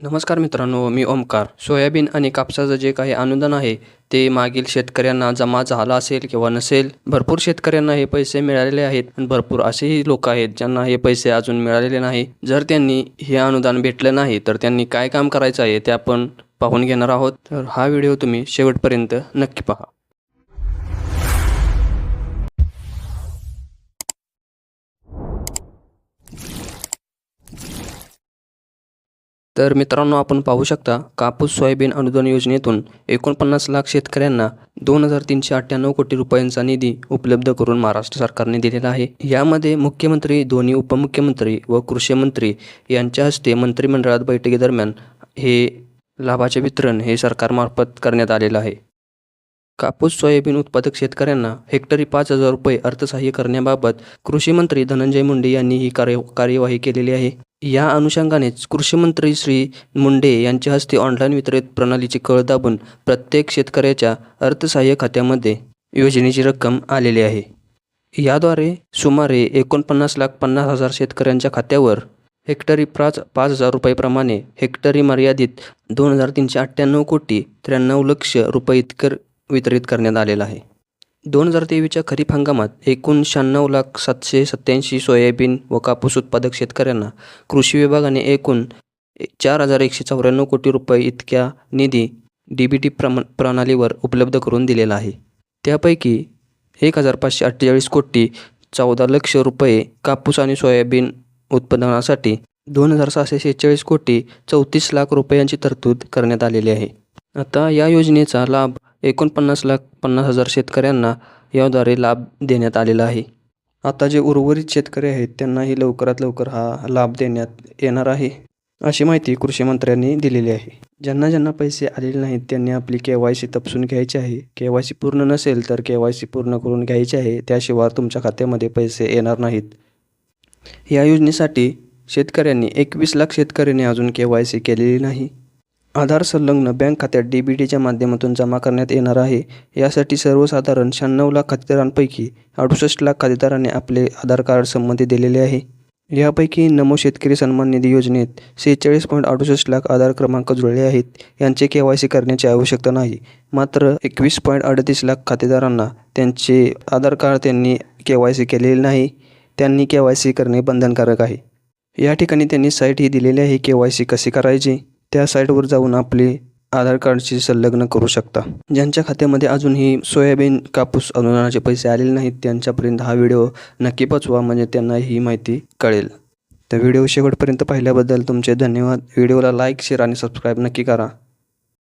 नमस्कार मित्रांनो, मी ओमकार. सोयाबीन आणि कापसाचं जे काही अनुदान आहे ते मागील शेतकऱ्यांना जमा झालं असेल किंवा नसेल. भरपूर शेतकऱ्यांना हे पैसे मिळालेले आहेत आणि भरपूर असेही लोक आहेत ज्यांना हे पैसे अजून मिळालेले नाही. जर त्यांनी हे अनुदान भेटलं नाही तर त्यांनी काय काम करायचं आहे ते आपण पाहून घेणार आहोत. तर हा व्हिडिओ तुम्ही शेवटपर्यंत नक्की पहा. तर मित्रांनो, आपण पाहू शकता कापूस सोयाबीन अनुदान योजनेतून 49 लाख शेतकऱ्यांना 2,398 कोटी रुपयांचा निधी उपलब्ध करून महाराष्ट्र सरकारने दिलेला आहे. यामध्ये मुख्यमंत्री, दोन्ही उपमुख्यमंत्री व कृषी मंत्री यांच्या हस्ते मंत्रिमंडळात बैठकीदरम्यान हे लाभाचे वितरण हे सरकारमार्फत करण्यात आलेलं आहे. कापूस सोयाबीन उत्पादक शेतकऱ्यांना हेक्टरी 5,000 रुपये अर्थसहाय्य करण्याबाबत कृषी मंत्री धनंजय मुंडे यांनी ही कार्यवाही केलेली आहे. या अनुषंगानेच कृषी मंत्री श्री मुंडे यांच्या हस्ते ऑनलाईन वितरित प्रणालीची कळ दाबून प्रत्येक शेतकऱ्याच्या अर्थसहाय्य खात्यामध्ये योजनेची रक्कम आलेली आहे. याद्वारे सुमारे 49,50,000 शेतकऱ्यांच्या खात्यावर हेक्टरी 5,000 रुपयेप्रमाणे हेक्टरी मर्यादित 2,398 कोटी 93 लक्ष रुपये इतकर वितरित करण्यात आलेला आहे. 2023च्या खरीप हंगामात एकूण 96,787 सोयाबीन व कापूस उत्पादक शेतकऱ्यांना कृषी विभागाने एकूण 4,194 कोटी रुपये इतक्या निधी DBT प्रणालीवर उपलब्ध करून दिलेला आहे. त्यापैकी 1,548 कोटी 14 लक्ष रुपये कापूस आणि सोयाबीन उत्पादनासाठी 2,646 कोटी 34 लाख रुपयांची तरतूद करण्यात आलेली आहे. आता या योजनेचा लाभ 49,50,000 शेतकऱ्यांना याद्वारे लाभ देण्यात आलेला आहे. आता जे उर्वरित शेतकरी आहेत त्यांनाही लवकरात लवकर हा लाभ देण्यात येणार आहे, अशी माहिती कृषी मंत्र्यांनी दिलेली आहे. ज्यांना पैसे आलेले नाहीत त्यांनी आपली KYC तपासून घ्यायची आहे. KYC पूर्ण नसेल तर KYC पूर्ण करून घ्यायची आहे, त्याशिवाय तुमच्या खात्यामध्ये पैसे येणार नाहीत. या योजनेसाठी शेतकऱ्यांनी 21 लाख शेतकऱ्यांनी अजून KYC केलेली नाही. आधार संलग्न बँक खात्यात DBTच्या माध्यमातून जमा करण्यात येणार आहे. यासाठी सर्वसाधारण 96 लाख खातेदारांपैकी 68 लाख खातेदारांनी आपले आधार कार्ड संमती दिलेले आहे. यापैकी नमो शेतकरी सन्मान निधी योजनेत 46.68 लाख आधार क्रमांक जुळले आहेत. यांचे KYC करण्याची आवश्यकता नाही. मात्र 21.38 लाख खातेदारांना त्यांचे आधार कार्ड त्यांनी KYC केलेले नाही. त्यांनी KYC करणे बंधनकारक आहे. या ठिकाणी त्यांनी साईट ही दिलेली आहे KYC कशी करायची. त्या साईटवर जाऊन आपले आधार कार्डशी संलग्न करू शकता. ज्यांच्या खात्यामध्ये अजूनही सोयाबीन कापूस अनुदानाचे पैसे आलेले नाहीत त्यांच्यापर्यंत हा व्हिडिओ नक्की पोचवा, म्हणजे त्यांना ही माहिती कळेल. तर व्हिडिओ शेवटपर्यंत पाहिल्याबद्दल तुमचे धन्यवाद. व्हिडिओला लाईक, शेअर आणि सबस्क्राईब नक्की करा.